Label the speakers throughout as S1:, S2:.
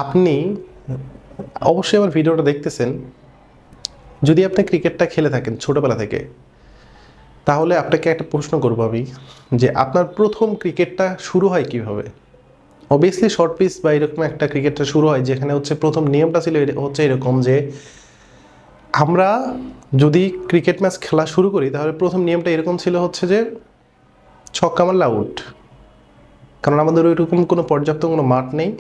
S1: আপনি অবশ্যই আমার ভিডিওটা দেখতেছেন, যদি আপনি ক্রিকেটটা খেলে থাকেন ছোটোবেলা থেকে, তাহলে আপনাকে একটা প্রশ্ন করবো আমি, যে আপনার প্রথম ক্রিকেটটা শুরু হয় কীভাবে? অবভিয়াসলি শর্ট পিচ বা এরকম একটা ক্রিকেটটা শুরু হয়, যেখানে হচ্ছে প্রথম নিয়মটা ছিল হচ্ছে এরকম যে আমরা যদি ক্রিকেট ম্যাচ খেলা শুরু করি তাহলে প্রথম নিয়মটা এরকম ছিল হচ্ছে যে ছক্কা মারলে আউট। কারণ আমাদের ওইরকম কোনো পর্যাপ্ত কোনো মাঠ নেই,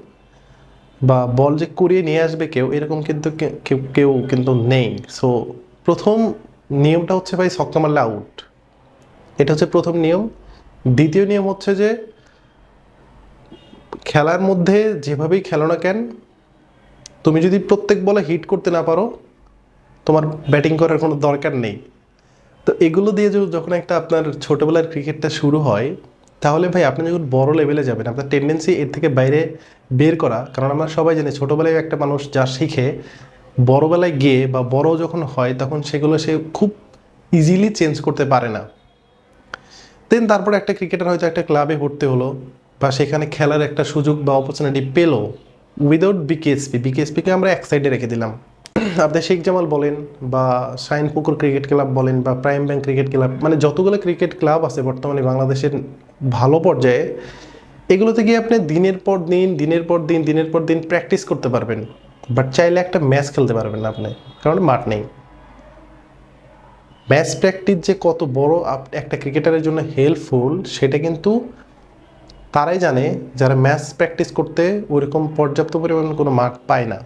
S1: বা বল যে কুড়িয়ে নিয়ে আসবে কেউ এরকম কিন্তু কেউ কেউ কিন্তু নেই। সো প্রথম নিয়মটা হচ্ছে ভাই ছক্কা মারলে আউট, এটা হচ্ছে প্রথম নিয়ম। দ্বিতীয় নিয়ম হচ্ছে যে খেলার মধ্যে যেভাবেই খেলো না কেন, তুমি যদি প্রত্যেক বলে হিট করতে না পারো, তোমার ব্যাটিং করার কোনো দরকার নেই। তো এগুলো দিয়ে যখন একটা আপনার ছোটোবেলার ক্রিকেটটা শুরু হয়, তাহলে ভাই আপনি যখন বড় লেভেলে যাবেন আপনার টেন্ডেন্সি এর থেকে বাইরে বের করা। কারণ আমরা সবাই জানি ছোটোবেলায় একটা মানুষ যা শিখে বড়োবেলায় গিয়ে বা বড় যখন হয় তখন সেগুলো সে খুব ইজিলি চেঞ্জ করতে পারে না। দেন তারপরে একটা ক্রিকেটার হয়তো একটা ক্লাবে ভর্তি হলো বা সেখানে খেলার একটা সুযোগ বা অপরচুনিটি পেলো উইদাউট বিকেএসপিকে আমরা এক সাইডে রেখে দিলাম। আপনি শেখ জামাল বলেন বা শাইনপুকুর ক্রিকেট ক্লাব বলেন বা প্রাইম ব্যাংক ক্রিকেট ক্লাব, মানে যতগুলো ক্রিকেট ক্লাব আছে বর্তমানে বাংলাদেশের ভালো পর্যায়ে, এগুলোতে গিয়ে আপনি দিনের পর দিন প্র্যাকটিস করতে পারবেন, বাট চাইলে একটা ম্যাচ খেলতে পারবেন না আপনি, কারণ মাঠ নেই। ম্যাচ প্র্যাকটিস যে কত বড় একটা ক্রিকেটারের জন্য হেল্পফুল সেটা কিন্তু তারাই জানে যারা ম্যাচ প্র্যাকটিস করতে ওইরকম পর্যাপ্ত পরিমাণ কোনো মাঠ পায় না।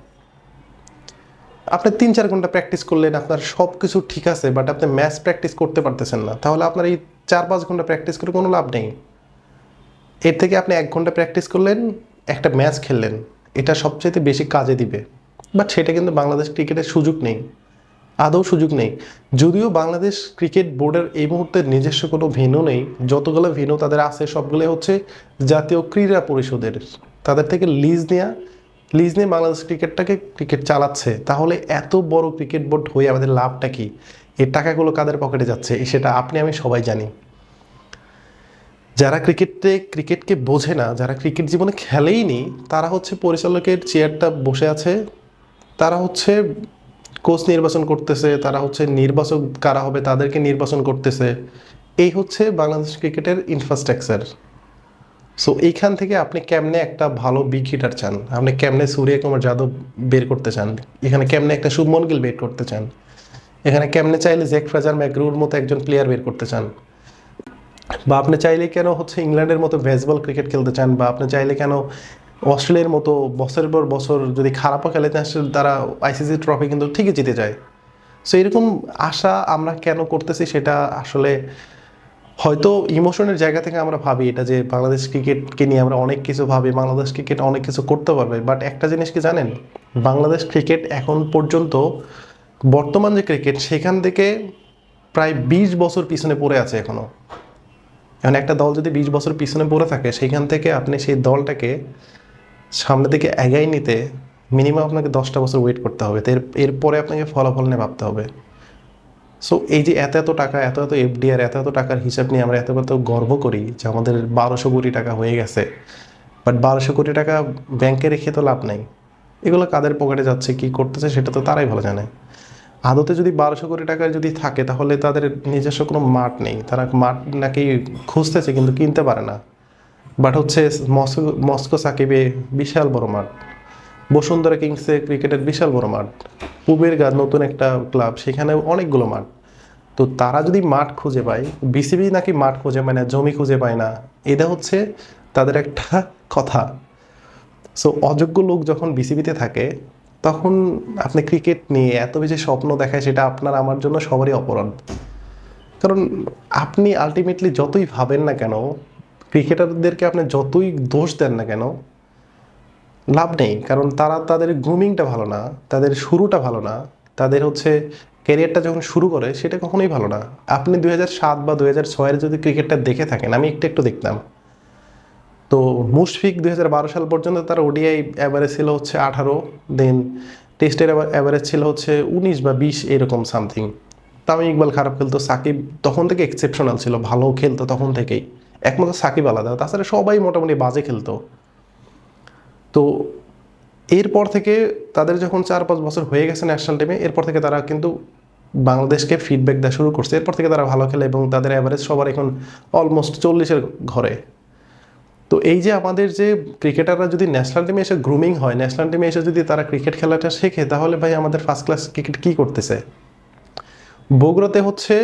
S1: আপনি 3-4 ঘন্টা প্র্যাকটিস করলেন, আপনার সব কিছু ঠিক আছে, বাট আপনি ম্যাচ প্র্যাকটিস করতে পারতেছেন না, তাহলে আপনার এই 4-5 ঘন্টা প্র্যাকটিস করে কোনো লাভ নেই। এর থেকে আপনি 1 ঘন্টা প্র্যাকটিস করলেন, একটা ম্যাচ খেললেন, এটা সবচেয়ে বেশি কাজে দিবে। বাট সেটা কিন্তু বাংলাদেশ ক্রিকেটের সুযোগ নেই, আদৌ সুযোগ নেই। যদিও বাংলাদেশ ক্রিকেট বোর্ডের এই মুহূর্তে নিজস্ব কোনো ভেন্যু নেই, যতগুলো ভেন্যু তাদের আছে সবগুলো হচ্ছে জাতীয় ক্রীড়া পরিষদের, তাদের থেকে লিজ নিয়ে বাংলাদেশ ক্রিকেট চালাচ্ছে। তাহলে এত বড় ক্রিকেট বোর্ড হয়ে আমাদের লাভটা কি? এই টাকাগুলো কাদের পকেটে যাচ্ছে সেটা আপনি আমি সবাই জানি। যারা ক্রিকেটকে বোঝে না, যারা ক্রিকেট জীবনে খেলেই নি, তারা হচ্ছে পরিচালকের চেয়ারটা বসে আছে, তারা হচ্ছে কোচ নির্বাচন করতেছে, তারা হচ্ছে নির্বাচক কারা হবে তাদেরকে নির্বাচন করতেছে। এই হচ্ছে বাংলাদেশ ক্রিকেটের ইনফ্রাস্ট্রাকচার। সো এইখান থেকে আপনি কেমনে একটা ভালো বিগ হিটার চান, আপনি কেমনে সূর্যকুমার যাদব বের করতে চান, এখানে কেমনে একটা শুভমন গিল বের করতে চান, এখানে কেমনে চাইলে জ্যাক ফ্রাজার ম্যাকগ্রুর মতো একজন প্লেয়ার বের করতে চান, বা আপনি চাইলে কেন হচ্ছে ইংল্যান্ডের মতো বেসবল ক্রিকেট খেলতে চান, বা আপনি চাইলে কেন অস্ট্রেলিয়ার মতো বছরের পর বছর যদি খারাপও খেলে তারা আইসিসি ট্রফি কিন্তু ঠিকই জিতে যায়। সো এরকম আশা আমরা কেন করতেছি সেটা আসলে হয়তো ইমোশনের জায়গা থেকে আমরা ভাবি এটা, যে বাংলাদেশ ক্রিকেটকে নিয়ে আমরা অনেক কিছু ভাবি, বাংলাদেশ ক্রিকেট অনেক কিছু করতে পারবে। বাট একটা জিনিস কি জানেন, বাংলাদেশ ক্রিকেট এখন পর্যন্ত বর্তমান যে ক্রিকেট সেখান থেকে প্রায় 20 বছর পিছনে পড়ে আছে এখনও। এখন একটা দল যদি 20 বছর পিছনে পড়ে থাকে, সেইখান থেকে আপনি সেই দলটাকে সামনে দিকে এগাই নিতে মিনিমাম আপনাকে 10টা বছর ওয়েট করতে হবে। তো এরপরে আপনাকে ফলাফল নিয়ে ভাবতে হবে। সো এই যে এত টাকা, এত এফডিআর, এত টাকার হিসাব নিয়ে আমরা এত গর্ব করি যে আমাদের 1200 কোটি টাকা হয়ে গেছে, বাট 1200 কোটি টাকা ব্যাংকে রেখে তো লাভ নাই। এগুলো কাদের পকেটে যাচ্ছে, কি করতেছে সেটা তো তারাই ভালো জানে। আদতে যদি 1200 কোটি টাকা যদি থাকে তাহলে তাদের নিজস্ব কোনো মাঠ নেই, তারা মাঠ নাকি খুঁজতেছে কিন্তু কিনতে পারে না। বাট হচ্ছে মস্কো সাকিবে বিশাল বড় মাঠ, বসুন্ধরা কিংসে ক্রিকেটের বিশাল বড় মাঠ, পুবের গা নতুন একটা ক্লাব সেখানে অনেকগুলো মাঠ। তো তারা যদি মাঠ খুঁজে পায়, বিসিবি নাকি মাঠ খুঁজে পায় না, জমি খুঁজে পায় না, এটা হচ্ছে তাদের একটা কথা। সো অযোগ্য লোক যখন বিসিবিতে থাকে তখন আপনি ক্রিকেট নিয়ে এত বেশি স্বপ্ন দেখায়, সেটা আপনার আমার জন্য সবারই অপরাধ। কারণ আপনি আলটিমেটলি যতই ভাবেন না কেন, ক্রিকেটারদেরকে আপনি যতই দোষ দেন না কেন, লাভ নেই। কারণ তাদের গ্রুমিংটা ভালো না, তাদের শুরুটা ভালো না, তাদের হচ্ছে ক্যারিয়ারটা যখন শুরু করে সেটা কখনোই ভালো না। আপনি 2007 বা 2006-এর যদি ক্রিকেটটা দেখে থাকেন, আমি একটু দেখতাম, তো মুশফিক 2012 সাল পর্যন্ত তার ওডিআই অ্যাভারেজ ছিল হচ্ছে 18, দেন টেস্টের অ্যাভারেজ ছিল হচ্ছে 19 বা 20 এরকম সামথিং। তামিম ইকবাল খারাপ খেলতো, সাকিব তখন থেকে এক্সেপশনাল ছিল, ভালো খেলতো তখন থেকেই, একমাত্র সাকিব আলাদা, তাছাড়া সবাই মোটামুটি বাজে খেলতো। তো এরপর থেকে তাদের যখন 4-5 বছর হয়ে গেছে ন্যাশনাল টিমে, এরপর থেকে তারা কিন্তু বাংলাদেশকে ফিডব্যাক দেওয়া শুরু করছে। এরপর থেকে তারা ভালো খেলে এবং তাদের অ্যাভারেজ সবার এখন অলমোস্ট 40-এর ঘরে। তো এই যে আমাদের যে ক্রিকেটাররা যদি ন্যাশনাল টিমে এসে গ্রুমিং হয়, ন্যাশনাল টিমে এসে যদি তারা ক্রিকেট খেলাটা শেখে, তাহলে ভাই আমাদের ফার্স্ট ক্লাস ক্রিকেট কী করতেছে? বগুড়াতে হচ্ছে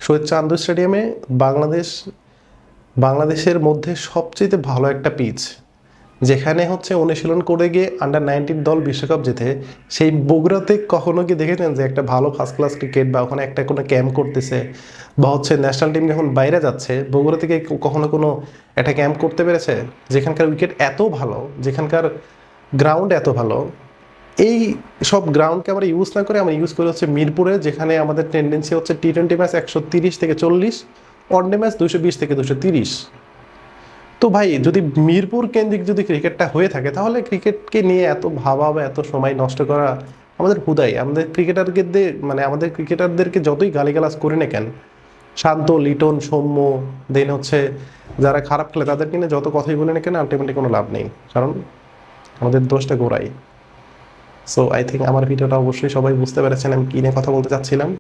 S1: শহীদ চান্দু স্টেডিয়ামে বাংলাদেশের মধ্যে সবচেয়ে ভালো একটা পিচ, যেখানে হচ্ছে অনুশীলন করে গিয়ে আন্ডার-19 দল বিশ্বকাপ জেতে। সেই বগুড়াতে কখনো কি দেখেছেন যে একটা ভালো ফার্স্ট ক্লাস ক্রিকেট বা ওখানে একটা কোনো ক্যাম্প করতেছে, বা হচ্ছে ন্যাশনাল টিম যখন বাইরে যাচ্ছে বগুড়া থেকে কখনো কোনো একটা ক্যাম্প করতে পেরেছে? যেখানকার উইকেট এত ভালো, যেখানকার গ্রাউন্ড এত ভালো, এই সব গ্রাউন্ডকে আমরা ইউজ না করে আমরা ইউজ করি হচ্ছে মিরপুরে, যেখানে আমাদের টেন্ডেন্সি হচ্ছে টি-20 ম্যাচ 130 থেকে 40, ওয়ানডে ম্যাচ 220 থেকে 230। তো ভাই যদি মিরপুর কেন্দ্রিক যদি ক্রিকেটটা হয়ে থাকে, তাহলে ক্রিকেটকে নিয়ে এত ভাবা বা এত সময় নষ্ট করা আমাদের হুদাই। আমাদের মানে আমাদের ক্রিকেটারদেরকে যতই গালিগালাজ করি না কেন, শান্ত, লিটন, সৌম্য, দেন হচ্ছে যারা খারাপ খেলে তাদেরকে নিয়ে যত কথাই বলে না কেন, আলটিমেটলি কোনো লাভ নেই, কারণ আমাদের দোষটা গোড়াই। সো আই থিঙ্ক আমার ভিডিওটা অবশ্যই সবাই বুঝতে পেরেছেন আমি কী নিয়ে কথা বলতে চাচ্ছিলাম।